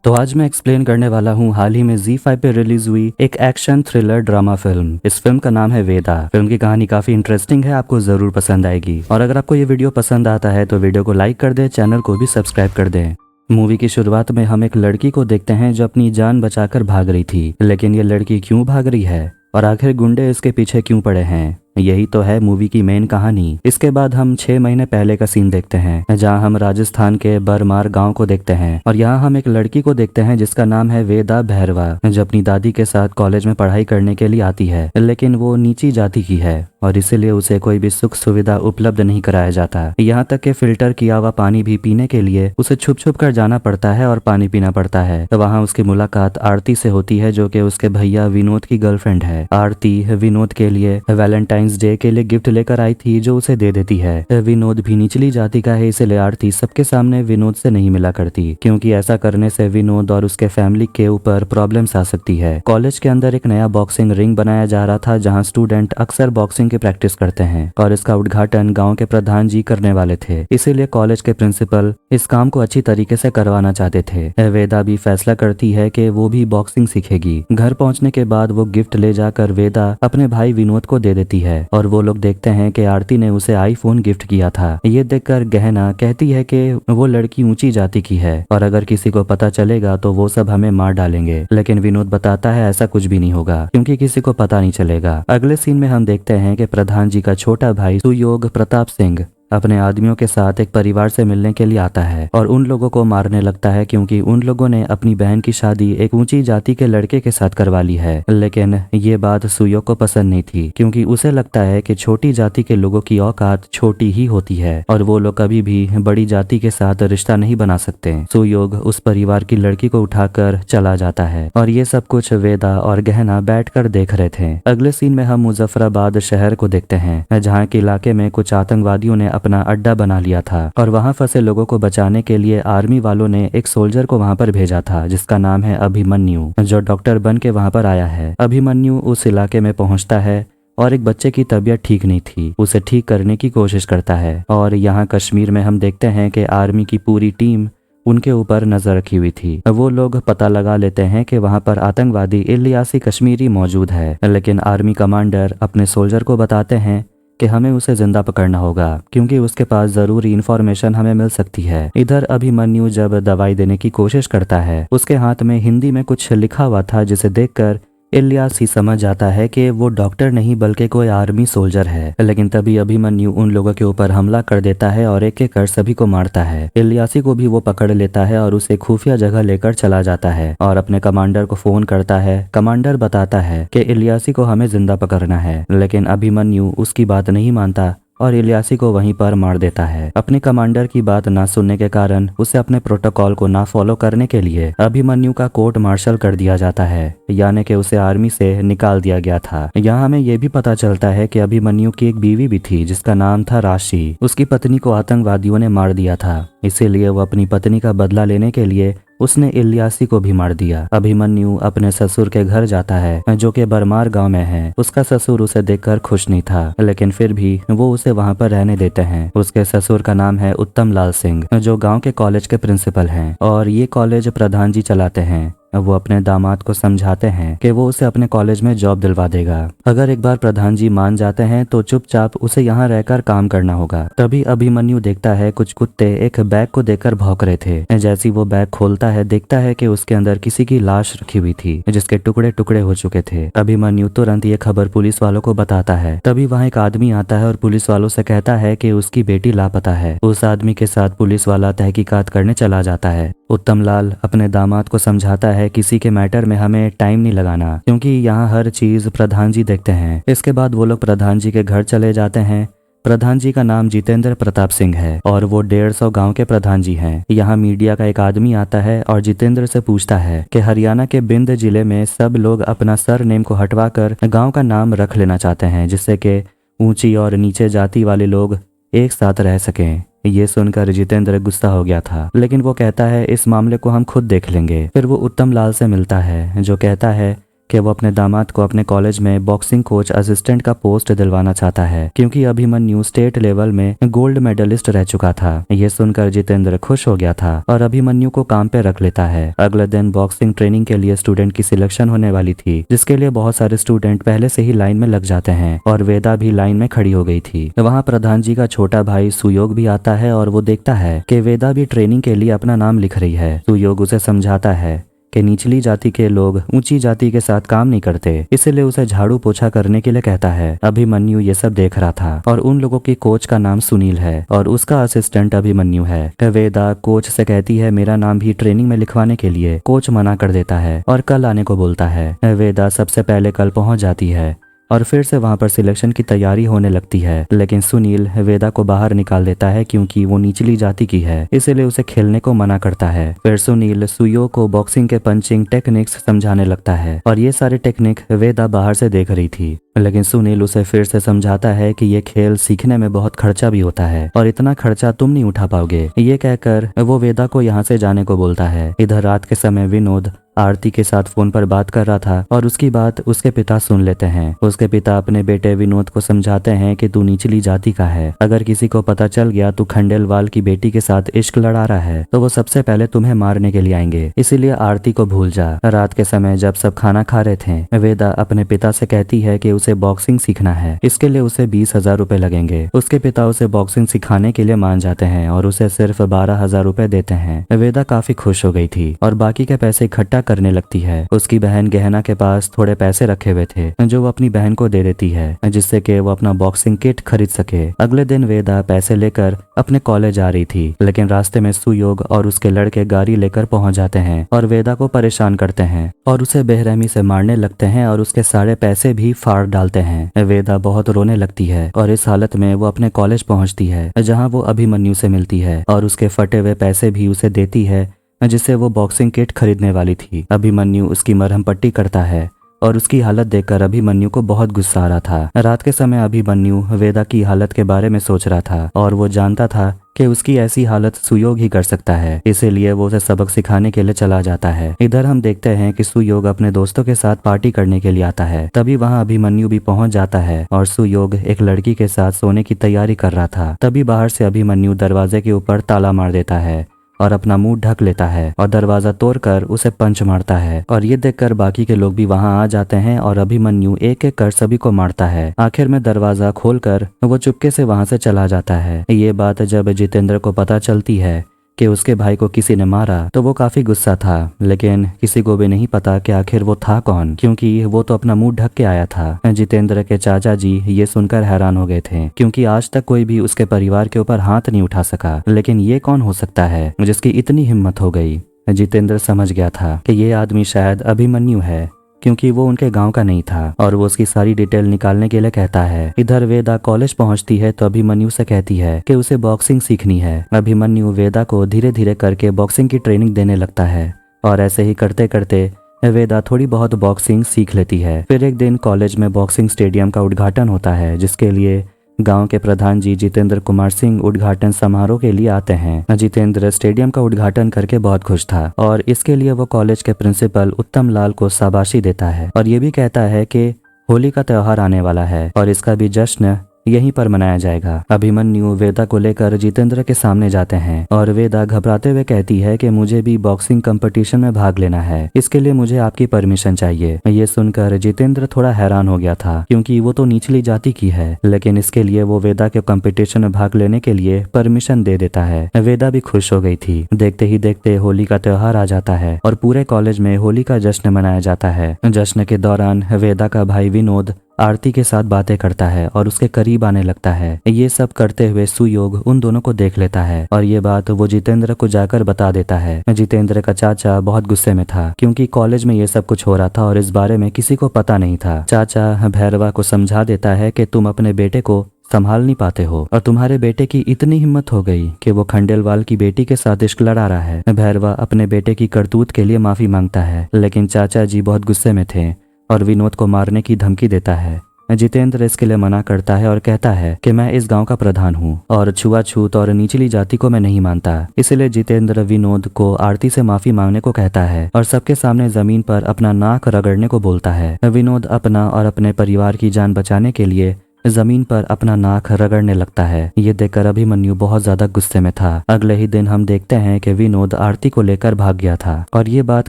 तो आज मैं एक्सप्लेन करने वाला हूँ हाल ही में ZEE5 पे रिलीज हुई एक एक्शन थ्रिलर ड्रामा फिल्म। इस फिल्म का नाम है वेदा। फिल्म की कहानी काफी इंटरेस्टिंग है, आपको जरूर पसंद आएगी। और अगर आपको ये वीडियो पसंद आता है तो वीडियो को लाइक कर दें, चैनल को भी सब्सक्राइब कर दें। मूवी की शुरुआत में हम एक लड़की को देखते हैं जो अपनी जान बचाकर भाग रही थी, लेकिन ये लड़की क्यों भाग रही है और आखिर गुंडे इसके पीछे क्यों पड़े हैं, यही तो है मूवी की मेन कहानी। इसके बाद हम 6 महीने पहले का सीन देखते हैं, जहां हम राजस्थान के बरमार गांव को देखते हैं और यहाँ हम एक लड़की को देखते हैं जिसका नाम है वेदा भैरवा, जो अपनी दादी के साथ कॉलेज में पढ़ाई करने के लिए आती है। लेकिन वो नीची जाति की है और इसीलिए उसे कोई भी सुख सुविधा उपलब्ध नहीं कराया जाता। यहाँ तक कि फिल्टर किया हुआ पानी भी पीने के लिए उसे छुप छुप कर जाना पड़ता है और पानी पीना पड़ता है। तो वहाँ उसकी मुलाकात आरती से होती है, जो कि उसके भैया विनोद की गर्लफ्रेंड है। आरती विनोद के लिए वैलेंटाइंस डे के लिए गिफ्ट लेकर आई थी, जो उसे दे देती है। विनोद भी निचली जाति का है, इसलिए आरती सबके सामने विनोद से नहीं मिला करती, क्योंकि ऐसा करने से विनोद और उसके फैमिली के ऊपर प्रॉब्लम्स आ सकती है। कॉलेज के अंदर एक नया बॉक्सिंग रिंग बनाया जा रहा था, जहाँ स्टूडेंट अक्सर बॉक्सिंग की प्रैक्टिस करते हैं और इसका उद्घाटन गांव के प्रधान जी करने वाले थे। इसीलिए कॉलेज के प्रिंसिपल इस काम को अच्छी तरीके से करवाना चाहते थे। वेदा भी फैसला करती है कि वो भी बॉक्सिंग सीखेगी। घर पहुंचने के बाद वो गिफ्ट ले जाकर वेदा अपने भाई विनोद को दे देती है और वो लोग देखते हैं कि आरती ने उसे आईफोन गिफ्ट किया था। ये देखकर गहना कहती है कि वो लड़की ऊंची जाति की है और अगर किसी को पता चलेगा तो वो सब हमें मार डालेंगे। लेकिन विनोद बताता है ऐसा कुछ भी नहीं होगा, क्योंकि किसी को पता नहीं चलेगा। अगले सीन में हम देखते हैं कि प्रधान जी का छोटा भाई सुयोग प्रताप सिंह अपने आदमियों के साथ एक परिवार से मिलने के लिए आता है और उन लोगों को मारने लगता है, क्योंकि उन लोगों ने अपनी बहन की शादी एक ऊंची जाति के लड़के के साथ करवा ली है। लेकिन ये बात सुयोग को पसंद नहीं थी, क्योंकि उसे लगता है कि छोटी जाति के लोगों की औकात छोटी ही होती है और वो लोग कभी भी बड़ी जाति के साथ रिश्ता नहीं बना सकते। सुयोग उस परिवार की लड़की को उठाकर चला जाता है और ये सब कुछ वेदा और गहना बैठकर देख रहे थे। अगले सीन में हम मुजफ्फराबाद शहर को देखते हैं, जहाँ के इलाके में कुछ आतंकवादियों ने अपना अड्डा बना लिया था और वहां फंसे लोगों को बचाने के लिए आर्मी वालों ने एक सोल्जर को वहां पर भेजा था, जिसका नाम है अभिमन्यु, जो डॉक्टर बन के वहां पर आया है। अभिमन्यु उस इलाके में पहुंचता है और एक बच्चे की तबीयत ठीक नहीं थी, उसे ठीक करने की कोशिश करता है। और यहाँ कश्मीर में हम देखते हैं कि आर्मी की पूरी टीम उनके ऊपर नजर रखी हुई थी। वो लोग पता लगा लेते हैं कि वहां पर आतंकवादी इलियासी कश्मीरी मौजूद है, लेकिन आर्मी कमांडर अपने सोल्जर को बताते हैं कि हमें उसे जिंदा पकड़ना होगा, क्योंकि उसके पास जरूरी इंफॉर्मेशन हमें मिल सकती है। इधर अभिमन्यु जब दवाई देने की कोशिश करता है, उसके हाथ में हिंदी में कुछ लिखा हुआ था, जिसे देखकर इलियास ही समझ जाता है कि वो डॉक्टर नहीं बल्कि कोई आर्मी सोल्जर है। लेकिन तभी अभिमन्यु उन लोगों के ऊपर हमला कर देता है और एक एक कर सभी को मारता है। इलियासी को भी वो पकड़ लेता है और उसे खुफिया जगह लेकर चला जाता है और अपने कमांडर को फोन करता है। कमांडर बताता है कि इलियासी को हमें जिंदा पकड़ना है, लेकिन अभिमन्यु उसकी बात नहीं मानता और इलियासी को वहीं पर मार देता है। अपने कमांडर की बात ना सुनने के कारण उसे अपने प्रोटोकॉल को ना फॉलो करने के लिए अभिमन्यु का कोर्ट मार्शल कर दिया जाता है, यानी कि उसे आर्मी से निकाल दिया गया था। यहाँ हमें ये भी पता चलता है कि अभिमन्यु की एक बीवी भी थी, जिसका नाम था राशि। उसकी पत्नी को आतंकवादियों ने मार दिया था, इसीलिए वो अपनी पत्नी का बदला लेने के लिए उसने इलियासी को भी मार दिया। अभिमन्यु अपने ससुर के घर जाता है, जो कि बरमार गांव में है। उसका ससुर उसे देखकर खुश नहीं था, लेकिन फिर भी वो उसे वहां पर रहने देते हैं। उसके ससुर का नाम है उत्तम लाल सिंह, जो गांव के कॉलेज के प्रिंसिपल हैं और ये कॉलेज प्रधान जी चलाते हैं। वो अपने दामाद को समझाते हैं कि वो उसे अपने कॉलेज में जॉब दिलवा देगा। अगर एक बार प्रधान जी मान जाते हैं तो चुपचाप उसे यहाँ रहकर काम करना होगा। तभी अभिमन्यु देखता है कुछ कुत्ते एक बैग को देखकर भौंक रहे थे। जैसे वो बैग खोलता है, देखता है कि उसके अंदर किसी की लाश रखी हुई थी, जिसके टुकड़े टुकड़े हो चुके थे। अभिमन्यु तुरंत ये खबर पुलिस वालों को बताता है। तभी वहाँ एक आदमी आता है और पुलिस वालों से कहता है कि उसकी बेटी लापता है। उस आदमी के साथ पुलिस वाला तहकीकात करने चला जाता है। उत्तम लाल अपने दामाद को समझाता है किसी के मैटर में हमें टाइम नहीं लगाना, क्योंकि यहाँ हर चीज प्रधान जी देखते हैं। इसके बाद वो लोग प्रधान जी के घर चले जाते हैं। प्रधान जी का नाम जितेंद्र प्रताप सिंह है और वो 150 गांव के प्रधान जी हैं। यहाँ मीडिया का एक आदमी आता है और जितेंद्र से पूछता है कि हरियाणा के बिंद जिले में सब लोग अपना सर नेम को हटवाकर गांव का नाम रख लेना चाहते हैं, जिससे कि ऊंची और नीचे जाति वाले लोग एक साथ रह सकें। ये सुनकर जितेंद्र गुस्सा हो गया था, लेकिन वो कहता है इस मामले को हम खुद देख लेंगे। फिर वो उत्तम लाल से मिलता है, जो कहता है कि वो अपने दामाद को अपने कॉलेज में बॉक्सिंग कोच असिस्टेंट का पोस्ट दिलवाना चाहता है, क्योंकि अभिमन्यु स्टेट लेवल में गोल्ड मेडलिस्ट रह चुका था। ये सुनकर जितेंद्र खुश हो गया था और अभिमन्यु को काम पे रख लेता है। अगले दिन बॉक्सिंग ट्रेनिंग के लिए स्टूडेंट की सिलेक्शन होने वाली थी, जिसके लिए बहुत सारे स्टूडेंट पहले से ही लाइन में लग जाते हैं और वेदा भी लाइन में खड़ी हो गई थी। वहाँ प्रधान जी का छोटा भाई सुयोग भी आता है और वो देखता है कि वेदा भी ट्रेनिंग के लिए अपना नाम लिख रही है। सुयोग उसे समझाता है कि निचली जाति के लोग ऊंची जाति के साथ काम नहीं करते, इसलिए उसे झाड़ू पोछा करने के लिए कहता है। अभिमन्यु ये सब देख रहा था और उन लोगों की कोच का नाम सुनील है और उसका असिस्टेंट अभिमन्यु है। वेदा कोच से कहती है मेरा नाम भी ट्रेनिंग में लिखवाने के लिए। कोच मना कर देता है और कल आने को बोलता है। वेदा सबसे पहले कल पहुंच जाती है और फिर से वहां पर सिलेक्शन की तैयारी होने लगती है, लेकिन सुनील वेदा को बाहर निकाल देता है क्योंकि वो निचली जाति की है, इसलिए उसे खेलने को मना करता है। फिर सुनील सुयो को बॉक्सिंग के पंचिंग टेक्निक्स समझाने लगता है और ये सारे टेक्निक वेदा बाहर से देख रही थी, लेकिन सुनील उसे फिर से समझाता है कि ये खेल सीखने में बहुत खर्चा भी होता है और इतना खर्चा तुम नहीं उठा पाओगे। ये कहकर वो वेदा को यहाँ से जाने को बोलता है। इधर रात के समय विनोद आरती के साथ फोन पर बात कर रहा था और उसकी बात उसके पिता सुन लेते हैं। उसके पिता अपने बेटे विनोद को समझाते हैं कि तू निचली जाति का है, अगर किसी को पता चल गया तू खंडेलवाल की बेटी के साथ इश्क लड़ा रहा है तो वो सबसे पहले तुम्हें मारने के लिए आएंगे, इसीलिए आरती को भूल जा। रात के समय जब सब खाना खा रहे थे, वेदा अपने पिता से कहती है कि उसे बॉक्सिंग सीखना है, इसके लिए उसे 20,000 रुपए लगेंगे। उसके पिता उसे बॉक्सिंग सिखाने के लिए मान जाते हैं और उसे सिर्फ 12,000 रुपए देते हैं। वेदा काफी खुश हो गई थी और बाकी के पैसे इकट्ठा करने लगती है। उसकी बहन गहना के पास थोड़े पैसे रखे हुए थे जो वो अपनी बहन को दे देती है, जिससे कि वो अपना बॉक्सिंग किट खरीद सके। अगले दिन वेदा पैसे लेकर अपने कॉलेज आ रही थी, लेकिन रास्ते में सुयोग और उसके लड़के गाड़ी लेकर पहुंच जाते हैं और वेदा को परेशान करते हैं और उसे बेरहमी से मारने लगते हैं और उसके सारे पैसे भी फाड़ डालते हैं। वेदा बहुत रोने लगती है और इस हालत में वो अपने कॉलेज पहुंचती है, जहां वो अभिमन्यु से मिलती है और उसके फटे हुए पैसे भी उसे देती है जिससे वो बॉक्सिंग किट खरीदने वाली थी। अभिमन्यु उसकी मरहम पट्टी करता है और उसकी हालत देखकर अभिमन्यु को बहुत गुस्सा आ रहा था। रात के समय अभिमन्यु वेदा की हालत के बारे में सोच रहा था और वो जानता था कि उसकी ऐसी हालत सुयोग ही कर सकता है, इसीलिए वो उसे सबक सिखाने के लिए चला जाता है। इधर हम देखते हैं कि सुयोग अपने दोस्तों के साथ पार्टी करने के लिए आता है। तभी वहाँ अभिमन्यु भी पहुंच जाता है और सुयोग एक लड़की के साथ सोने की तैयारी कर रहा था। तभी बाहर से अभिमन्यु दरवाजे के ऊपर ताला मार देता है और अपना मुंह ढक लेता है और दरवाजा तोड़कर उसे पंच मारता है और ये देखकर बाकी के लोग भी वहां आ जाते हैं और अभिमन्यु एक एक कर सभी को मारता है। आखिर में दरवाजा खोलकर वो चुपके से वहां से चला जाता है। ये बात जब जितेंद्र को पता चलती है कि उसके भाई को किसी ने मारा तो वो काफी गुस्सा था, लेकिन किसी को भी नहीं पता कि आखिर वो था कौन, क्योंकि वो तो अपना मुंह ढक के आया था। जितेंद्र के चाचा जी ये सुनकर हैरान हो गए थे, क्योंकि आज तक कोई भी उसके परिवार के ऊपर हाथ नहीं उठा सका, लेकिन ये कौन हो सकता है जिसकी इतनी हिम्मत हो गई। जितेंद्र समझ गया था कि ये आदमी शायद अभिमन्यु है, क्योंकि वो उनके गांव का नहीं था और वो उसकी सारी डिटेल निकालने के लिए कहता है। इधर वेदा कॉलेज पहुंचती है तो अभिमन्यु से कहती है कि उसे बॉक्सिंग सीखनी है। अभिमन्यु वेदा को धीरे धीरे करके बॉक्सिंग की ट्रेनिंग देने लगता है और ऐसे ही करते करते वेदा थोड़ी बहुत बॉक्सिंग सीख लेती है। फिर एक दिन कॉलेज में बॉक्सिंग स्टेडियम का उद्घाटन होता है, जिसके लिए गांव के प्रधान जी जितेंद्र कुमार सिंह उद्घाटन समारोह के लिए आते हैं। जितेंद्र स्टेडियम का उद्घाटन करके बहुत खुश था और इसके लिए वो कॉलेज के प्रिंसिपल उत्तम लाल को शाबाशी देता है और ये भी कहता है कि होली का त्योहार आने वाला है और इसका भी जश्न यहीं पर मनाया जाएगा। अभिमन्यु वेदा को लेकर जितेंद्र के सामने जाते हैं और वेदा घबराते हुए कहती है कि मुझे भी बॉक्सिंग कंपटीशन में भाग लेना है, इसके लिए मुझे आपकी परमिशन चाहिए। ये सुनकर जितेंद्र थोड़ा हैरान हो गया था, क्योंकि वो तो निचली जाति की है, लेकिन इसके लिए वो वेदा के कंपटीशन में भाग लेने के लिए परमिशन दे देता है। वेदा भी खुश हो गई थी। देखते ही देखते होली का त्योहार आ जाता है और पूरे कॉलेज में होली का जश्न मनाया जाता है। जश्न के दौरान वेदा का भाई विनोद आरती के साथ बातें करता है और उसके करीब आने लगता है। ये सब करते हुए सुयोग उन दोनों को देख लेता है और ये बात वो जितेंद्र को जाकर बता देता है। जितेंद्र का चाचा बहुत गुस्से में था, क्योंकि कॉलेज में ये सब कुछ हो रहा था और इस बारे में किसी को पता नहीं था। चाचा भैरवा को समझा देता है कि तुम अपने बेटे को संभाल नहीं पाते हो और तुम्हारे बेटे की इतनी हिम्मत हो गई कि वो खंडेलवाल की बेटी के साथ इश्क लड़ा रहा है। भैरवा अपने बेटे की करतूत के लिए माफी मांगता है, लेकिन चाचा जी बहुत गुस्से में थे और विनोद को मारने की धमकी देता है। जितेंद्र इसके लिए मना करता है और कहता है कि मैं इस गांव का प्रधान हूँ और छुआछूत और निचली जाति को मैं नहीं मानता। इसलिए जितेंद्र विनोद को आरती से माफी मांगने को कहता है और सबके सामने जमीन पर अपना नाक रगड़ने को बोलता है। विनोद अपना और अपने परिवार की जान बचाने के लिए जमीन पर अपना नाक रगड़ने लगता है। ये देखकर अभिमन्यु बहुत ज्यादा गुस्से में था। अगले ही दिन हम देखते हैं कि विनोद आरती को लेकर भाग गया था और ये बात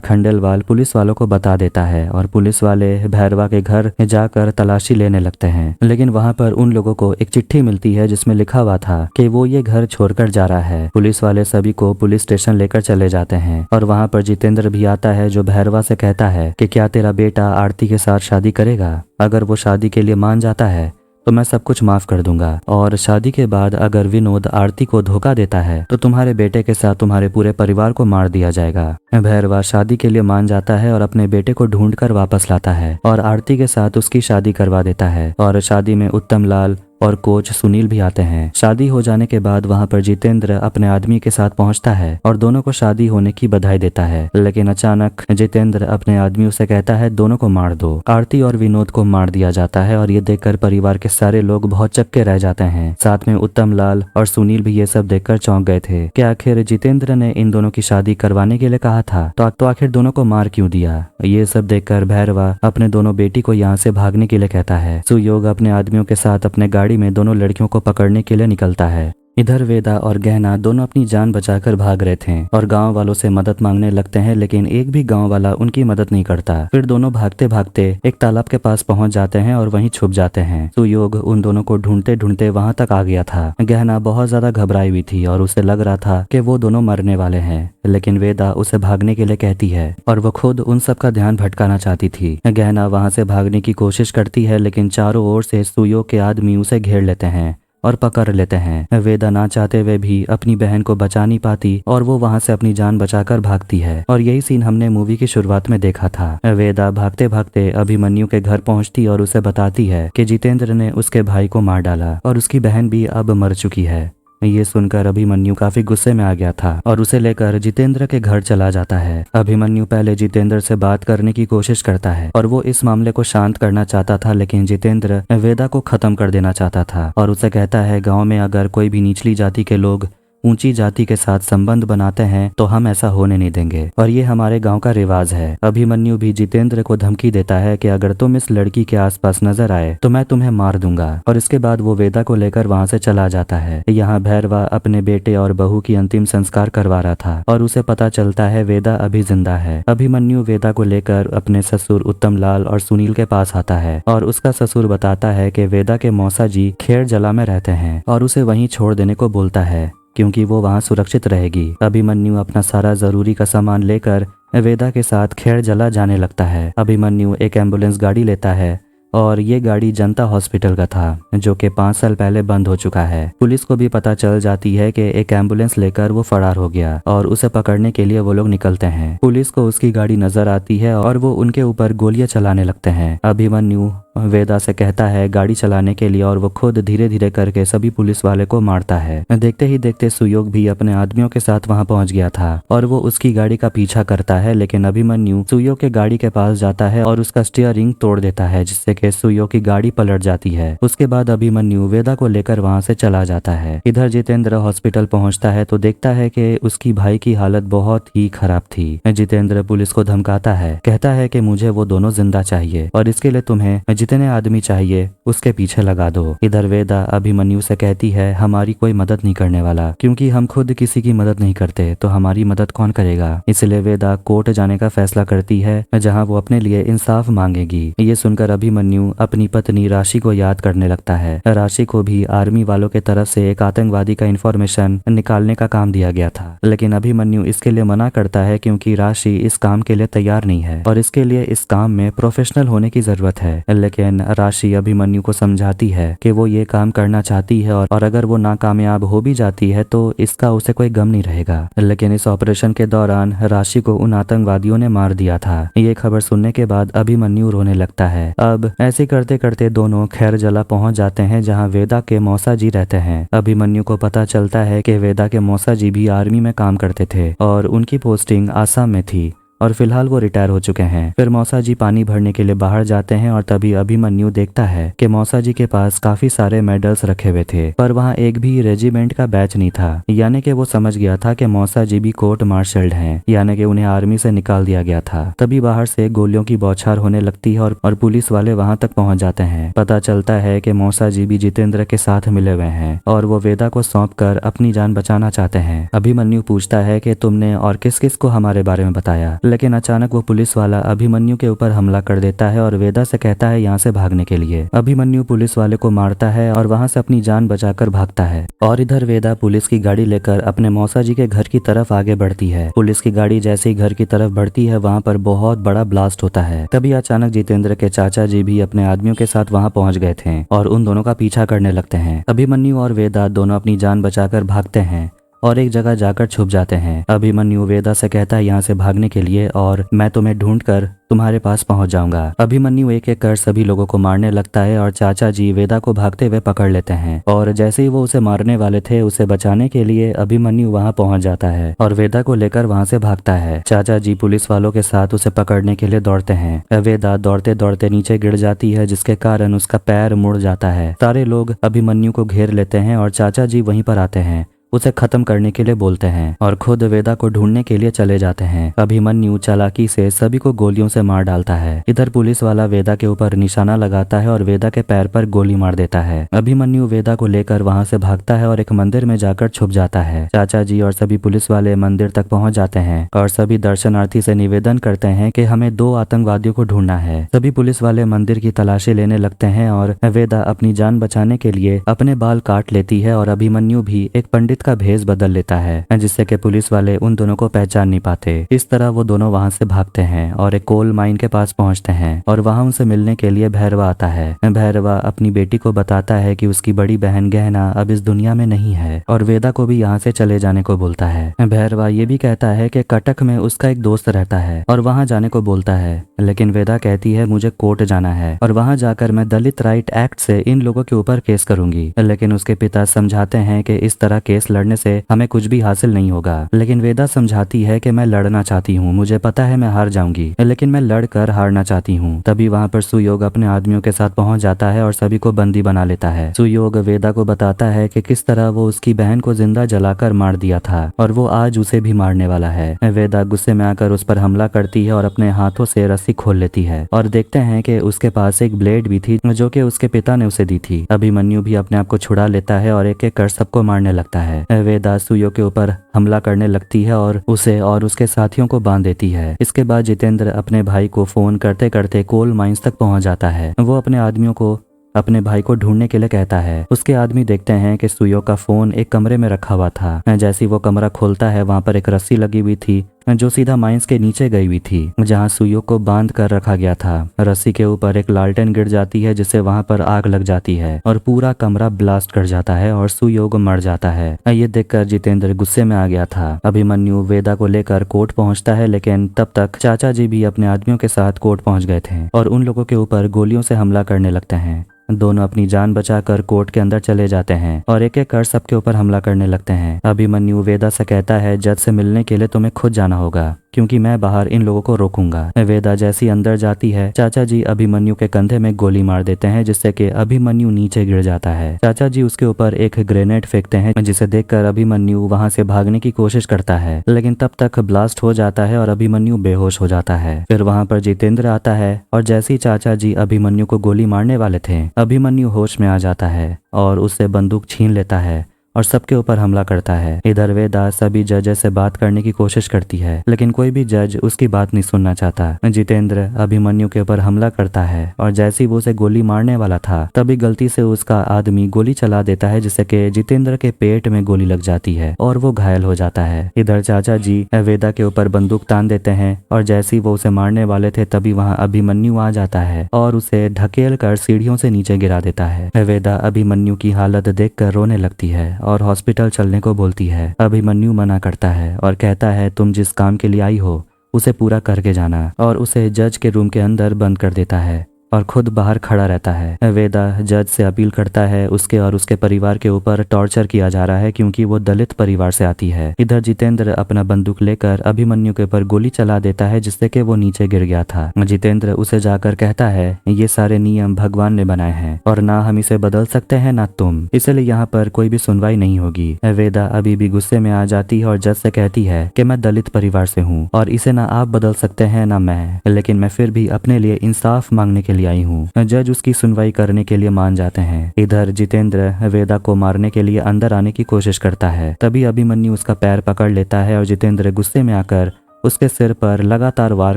खंडेलवाल पुलिस वालों को बता देता है और पुलिस वाले भैरवा के घर जाकर तलाशी लेने लगते हैं। लेकिन वहाँ पर उन लोगों को एक चिट्ठी मिलती है जिसमें लिखा हुआ था कि वो ये घर छोड़कर जा रहा है। पुलिस वाले सभी को पुलिस स्टेशन लेकर चले जाते हैं और वहाँ पर जितेंद्र भी आता है जो भैरवा से कहता है कि क्या तेरा बेटा आरती के साथ शादी करेगा? अगर वो शादी के लिए मान जाता है तो मैं सब कुछ माफ कर दूंगा और शादी के बाद अगर विनोद आरती को धोखा देता है तो तुम्हारे बेटे के साथ तुम्हारे पूरे परिवार को मार दिया जाएगा। भैरवा शादी के लिए मान जाता है और अपने बेटे को ढूंढकर वापस लाता है और आरती के साथ उसकी शादी करवा देता है और शादी में उत्तम लाल और कोच सुनील भी आते हैं। शादी हो जाने के बाद वहाँ पर जितेंद्र अपने आदमी के साथ पहुँचता है और दोनों को शादी होने की बधाई देता है। लेकिन अचानक जितेंद्र अपने आदमियों से कहता है दोनों को मार दो। आरती और विनोद को मार दिया जाता है और ये देखकर परिवार के सारे लोग बहुत चक्के रह जाते हैं। साथ में उत्तम लाल और सुनील भी ये सब देखकर चौंक गए थे कि आखिर जितेंद्र ने इन दोनों की शादी करवाने के लिए कहा था तो आखिर दोनों को मार क्यों दिया। ये सब देखकर भैरवा अपने दोनों बेटी को यहाँ से भागने के लिए कहता है। सुयोग अपने आदमियों के साथ अपने गाड़ी में दोनों लड़कियों को पकड़ने के लिए निकलता है। इधर वेदा और गहना दोनों अपनी जान बचाकर भाग रहे थे और गांव वालों से मदद मांगने लगते हैं, लेकिन एक भी गांव वाला उनकी मदद नहीं करता। फिर दोनों भागते भागते एक तालाब के पास पहुंच जाते हैं और वहीं छुप जाते हैं। सुयोग उन दोनों को ढूंढते ढूंढते वहां तक आ गया था। गहना बहुत ज्यादा घबराई हुई थी और उसे लग रहा था कि वो दोनों मरने वाले हैं, लेकिन वेदा उसे भागने के लिए कहती है और वो खुद उन सब का ध्यान भटकाना चाहती थी। गहना वहां से भागने की कोशिश करती है, लेकिन चारों ओर से सुयोग के आदमी उसे घेर लेते हैं और पकड़ लेते हैं। वेदा ना चाहते हुए भी अपनी बहन को बचा नहीं पाती और वो वहां से अपनी जान बचाकर भागती है और यही सीन हमने मूवी की शुरुआत में देखा था। वेदा भागते भागते अभिमन्यु के घर पहुंचती और उसे बताती है कि जितेंद्र ने उसके भाई को मार डाला और उसकी बहन भी अब मर चुकी है। ये सुनकर अभिमन्यु काफी गुस्से में आ गया था और उसे लेकर जितेंद्र के घर चला जाता है। अभिमन्यु पहले जितेंद्र से बात करने की कोशिश करता है और वो इस मामले को शांत करना चाहता था, लेकिन जितेंद्र वेदा को खत्म कर देना चाहता था और उसे कहता है गांव में अगर कोई भी निचली जाति के लोग ऊंची जाति के साथ संबंध बनाते हैं तो हम ऐसा होने नहीं देंगे और ये हमारे गांव का रिवाज है। अभिमन्यु भी जितेंद्र को धमकी देता है कि अगर तुम इस लड़की के आसपास नजर आए तो मैं तुम्हें मार दूंगा और इसके बाद वो वेदा को लेकर वहां से चला जाता है। यहाँ भैरवा अपने बेटे और बहू की अंतिम संस्कार करवा रहा था और उसे पता चलता है वेदा अभी जिंदा है। अभिमन्यु वेदा को लेकर अपने ससुर उत्तम लाल और सुनील के पास आता है और उसका ससुर बताता है कि वेदा के मौसा जी खेर जला में रहते हैं और उसे वहीं छोड़ देने को बोलता है क्योंकि वो वहां सुरक्षित रहेगी। अभिमन्यु अपना सारा जरूरी का सामान लेकर वेदा के साथ खेर जला जाने लगता है। अभिमन्यु एक एम्बुलेंस गाड़ी लेता है और ये गाड़ी जनता हॉस्पिटल का था जो कि 5 साल पहले बंद हो चुका है। पुलिस को भी पता चल जाती है कि एक एम्बुलेंस लेकर वो फरार हो गया और उसे पकड़ने के लिए वो लोग निकलते हैं। पुलिस को उसकी गाड़ी नजर आती है और वो उनके ऊपर गोलियां चलाने लगते हैं। अभिमन्यु वेदा से कहता है गाड़ी चलाने के लिए और वो खुद धीरे धीरे करके सभी पुलिस वाले को मारता है। देखते ही देखते सुयोग भी अपने आदमियों के साथ वहां पहुंच गया था और वो उसकी गाड़ी का पीछा करता है, लेकिन अभिमन्यु सुयोग के गाड़ी के पास जाता है और उसका स्टीयरिंग तोड़ देता है जिससे कि सुयोग की गाड़ी पलट जाती है। उसके बाद अभिमन्यु वेदा को लेकर वहां से चला जाता है। इधर जितेंद्र हॉस्पिटल पहुंचता है तो देखता है कि उसकी भाई की हालत बहुत ही खराब थी। जितेंद्र पुलिस को धमकाता है, कहता है कि मुझे वो दोनों जिंदा चाहिए और इसके लिए तुम्हें जितने आदमी चाहिए उसके पीछे लगा दो। इधर वेदा अभिमन्यु से कहती है हमारी कोई मदद नहीं करने वाला, क्योंकि हम खुद किसी की मदद नहीं करते तो हमारी मदद कौन करेगा। इसलिए वेदा कोर्ट जाने का फैसला करती है जहां वो अपने लिए इंसाफ मांगेगी। ये सुनकर अभिमन्यु अपनी पत्नी राशि को याद करने लगता है। राशि को भी आर्मी वालों के तरफ से एक आतंकवादी का इंफॉर्मेशन निकालने का काम दिया गया था, लेकिन अभिमन्यु इसके लिए मना करता है क्योंकि राशि इस काम के लिए तैयार नहीं है और इसके लिए इस काम में प्रोफेशनल होने की जरूरत है। लेकिन राशि अभिमन्यु को समझाती है कि वो ये काम करना चाहती है और अगर वो नाकामयाब हो भी जाती है तो इसका उसे कोई गम नहीं रहेगा। लेकिन इस ऑपरेशन के दौरान राशि को उन आतंकवादियों ने मार दिया था। ये खबर सुनने के बाद अभिमन्यु रोने लगता है। अब ऐसे करते करते दोनों खैर जला पहुंच जाते हैं जहां वेदा के मौसा जी रहते हैं। अभिमन्यु को पता चलता है कि वेदा के मौसा जी भी आर्मी में काम करते थे और उनकी पोस्टिंग आसाम में थी। और फिलहाल वो रिटायर हो चुके हैं। फिर मौसा जी पानी भरने के लिए बाहर जाते हैं और तभी अभिमन्यु देखता है कि मौसा जी के पास काफी सारे मेडल्स रखे हुए थे, पर वहाँ एक भी रेजिमेंट का बैच नहीं था। यानी कि वो समझ गया था कि मौसा जी भी कोर्ट मार्शल्ड हैं, यानी कि उन्हें आर्मी से निकाल दिया गया था। तभी बाहर से गोलियों की बौछार होने लगती है और पुलिस वाले वहाँ तक पहुँच जाते हैं। पता चलता है कि मौसा जी भी जितेंद्र के साथ मिले हुए हैं और वो वेदा को सौंप कर अपनी जान बचाना चाहते हैं। अभिमन्यु पूछता है कि तुमने और किस किस को हमारे बारे में बताया, लेकिन अचानक वो पुलिस वाला अभिमन्यु के ऊपर हमला कर देता है और वेदा से कहता है यहाँ से भागने के लिए। अभिमन्यु पुलिस वाले को मारता है और वहाँ से अपनी जान बचाकर भागता है। और इधर वेदा पुलिस की गाड़ी लेकर अपने मौसा जी के घर की तरफ आगे बढ़ती है। पुलिस की गाड़ी जैसे ही घर की तरफ बढ़ती है वहाँ पर बहुत बड़ा ब्लास्ट होता है। तभी अचानक जितेंद्र के चाचा जी भी अपने आदमियों के साथ वहाँ पहुँच गए थे और उन दोनों का पीछा करने लगते हैं। अभिमन्यु और वेदा दोनों अपनी जान बचाकर भागते हैं और एक जगह जाकर छुप जाते हैं। अभिमन्यु वेदा से कहता है यहाँ से भागने के लिए और मैं तुम्हें ढूंढकर तुम्हारे पास पहुंच जाऊंगा। अभिमन्यु एक एक कर सभी लोगों को मारने लगता है और चाचा जी वेदा को भागते हुए पकड़ लेते हैं और जैसे ही वो उसे मारने वाले थे उसे बचाने के लिए अभिमन्यु वहां पहुंच जाता है और वेदा को लेकर वहां से भागता है। चाचा जी पुलिस वालों के साथ उसे पकड़ने के लिए दौड़ते हैं। वेदा दौड़ते दौड़ते नीचे गिर जाती है जिसके कारण उसका पैर मुड़ जाता है। सारे लोग अभिमन्यु को घेर लेते हैं और चाचा जी वहीं पर आते हैं, उसे खत्म करने के लिए बोलते हैं और खुद वेदा को ढूंढने के लिए चले जाते हैं। अभिमन्यु चालाकी से सभी को गोलियों से मार डालता है। इधर पुलिस वाला वेदा के ऊपर निशाना लगाता है और वेदा के पैर पर गोली मार देता है। अभिमन्यु वेदा को लेकर वहां से भागता है और एक मंदिर में जाकर छुप जाता है। चाचा जी और सभी पुलिस वाले मंदिर तक पहुंच जाते हैं और सभी दर्शनार्थी से निवेदन करते हैं कि हमें 2 आतंकवादियों को ढूंढना है। सभी पुलिस वाले मंदिर की तलाशी लेने लगते हैं और वेदा अपनी जान बचाने के लिए अपने बाल काट लेती है और अभिमन्यु भी एक पंडित का भेष बदल लेता है जिससे कि पुलिस वाले उन दोनों को पहचान नहीं पाते। इस तरह वो दोनों वहां से भागते हैं और एक कोल माइन के पास पहुंचते हैं और वहां उनसे मिलने के लिए भैरवा आता है। भैरवा अपनी बेटी को बताता है कि उसकी बड़ी बहन गहना अब इस दुनिया में नहीं है और वेदा को भी यहाँ से चले जाने को बोलता है। भैरवा ये भी कहता है कि कटक में उसका एक दोस्त रहता है और वहाँ जाने को बोलता है, लेकिन वेदा कहती है मुझे कोर्ट जाना है और वहाँ जाकर मैं दलित राइट एक्ट से इन लोगों के ऊपर केस करूंगी। लेकिन उसके पिता समझाते हैं कि इस तरह केस लड़ने से हमें कुछ भी हासिल नहीं होगा। लेकिन वेदा समझाती है कि मैं लड़ना चाहती हूँ, मुझे पता है मैं हार जाऊंगी, लेकिन मैं लड़कर हारना चाहती हूँ। तभी वहाँ पर सुयोग अपने आदमियों के साथ पहुंच जाता है और सभी को बंदी बना लेता है। सुयोग वेदा को बताता है कि किस तरह वो उसकी बहन को जिंदा जलाकर मार दिया था और वो आज उसे भी मारने वाला है। वेदा गुस्से में आकर उस पर हमला करती है और अपने हाथों से रस्सी खोल लेती है और देखते हैं कि उसके पास एक ब्लेड भी थी जो कि उसके पिता ने उसे दी थी। अभिमन्यु भी अपने आप को छुड़ा लेता है और एक एक कर सबको मारने लगता है। वेदा सुयोग के ऊपर हमला करने लगती है और उसे और उसके साथियों को बांध देती है। इसके बाद जितेंद्र अपने भाई को फोन करते करते कोल माइंस तक पहुंच जाता है। वो अपने आदमियों को अपने भाई को ढूंढने के लिए कहता है। उसके आदमी देखते हैं कि सुयोग का फोन एक कमरे में रखा हुआ था। जैसे ही वो कमरा खोलता है वहां पर एक रस्सी लगी हुई थी जो सीधा माइंस के नीचे गई हुई थी जहां सुयोग को बांध कर रखा गया था। रस्सी के ऊपर एक लालटेन गिर जाती है जिससे वहां पर आग लग जाती है और पूरा कमरा ब्लास्ट कर जाता है और सुयोग मर जाता है। ये देखकर जितेंद्र गुस्से में आ गया था। अभिमन्यु वेदा को लेकर कोर्ट पहुंचता है, लेकिन तब तक चाचा जी भी अपने आदमियों के साथ कोर्ट पहुंच गए थे और उन लोगों के ऊपर गोलियों से हमला करने लगते हैं। दोनों अपनी जान बचाकर कोर्ट के अंदर चले जाते हैं और एक एक कर सबके ऊपर हमला करने लगते हैं। अभिमन्यु वेदा से कहता है जज से मिलने के लिए तुम्हें खुद जाना होगा क्योंकि मैं बाहर इन लोगों को रोकूंगा। वेदा जैसी अंदर जाती है चाचा जी अभिमन्यु के कंधे में गोली मार देते हैं जिससे कि अभिमन्यु नीचे गिर जाता है। चाचा जी उसके ऊपर एक ग्रेनेड फेंकते हैं जिसे देखकर अभिमन्यु वहां से भागने की कोशिश करता है, लेकिन तब तक ब्लास्ट हो जाता है और अभिमन्यु बेहोश हो जाता है। फिर वहां पर जितेंद्र आता है और जैसे ही चाचा जी अभिमन्यु को गोली मारने वाले थे अभिमन्यु होश में आ जाता है और उससे बंदूक छीन लेता है और सबके ऊपर हमला करता है। इधर वेदा सभी जज से बात करने की कोशिश करती है, लेकिन कोई भी जज उसकी बात नहीं सुनना चाहता। जितेंद्र अभिमन्यु के ऊपर हमला करता है और जैसे ही वो उसे गोली मारने वाला था तभी गलती से उसका आदमी गोली चला देता है जिससे कि जितेंद्र के पेट में गोली लग जाती है और वो घायल हो जाता है। इधर चाचा जी वेदा के ऊपर बंदूक तान देते हैं और जैसे ही वो उसे मारने वाले थे तभी वहाँ अभिमन्यु आ जाता है और उसे ढकेल कर सीढ़ियों से नीचे गिरा देता है। वेदा अभिमन्यु की हालत देखकर रोने लगती है और हॉस्पिटल चलने को बोलती है। अभिमन्यु मना करता है और कहता है तुम जिस काम के लिए आई हो उसे पूरा करके जाना और उसे जज के रूम के अंदर बंद कर देता है। और खुद बाहर खड़ा रहता है। वेदा जज से अपील करता है उसके और उसके परिवार के ऊपर टॉर्चर किया जा रहा है क्योंकि वो दलित परिवार से आती है। इधर जितेंद्र अपना बंदूक लेकर अभिमन्यु के ऊपर गोली चला देता है जिससे कि वो नीचे गिर गया था। जितेंद्र उसे जाकर कहता है ये सारे नियम भगवान ने बनाए हैं और ना हम इसे बदल सकते हैं ना तुम, इसलिए यहाँ पर कोई भी सुनवाई नहीं होगी। वेदा अभी भी गुस्से में आ जाती है और जज से कहती है कि मैं दलित परिवार से हूँ और इसे ना आप बदल सकते हैं ना मैं, लेकिन मैं फिर भी अपने लिए इंसाफ मांगने के लिए आई हूँ। जज उसकी सुनवाई करने के लिए मान जाते हैं। इधर जितेंद्र वेदा को मारने के लिए अंदर आने की कोशिश करता है, तभी अभिमन्यु उसका पैर पकड़ लेता है और जितेंद्र गुस्से में आकर उसके सिर पर लगातार वार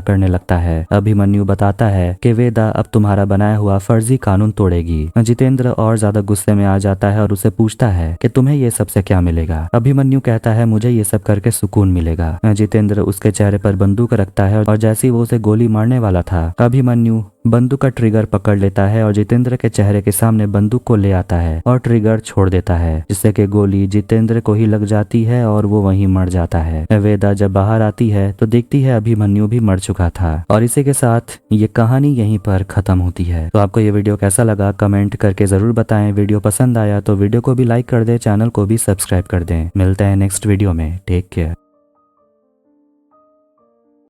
करने लगता है। अभिमन्यु बताता है कि वेदा अब तुम्हारा बनाया हुआ फर्जी कानून तोड़ेगी। जितेंद्र और ज्यादा गुस्से में आ जाता है और उसे पूछता है कि तुम्हें ये सबसे क्या मिलेगा। अभिमन्यु कहता है मुझे ये सब करके सुकून मिलेगा। जितेंद्र उसके चेहरे पर बंदूक रखता है और जैसे ही वो उसे गोली मारने वाला था, अभिमन्यु बंदूक का ट्रिगर पकड़ लेता है और जितेंद्र के चेहरे के सामने बंदूक को ले आता है और ट्रिगर छोड़ देता है, जिससे कि गोली जितेंद्र को ही लग जाती है और वो वहीं मर जाता है। वेदा जब बाहर आती है तो देखती है अभिमन्यु भी मर चुका था और इसी के साथ ये कहानी यहीं पर खत्म होती है। तो आपको ये वीडियो कैसा लगा कमेंट करके जरूर बताएं। वीडियो पसंद आया तो वीडियो को भी लाइक कर दे, चैनल को भी सब्सक्राइब कर दें। मिलते हैं नेक्स्ट वीडियो में। Take care.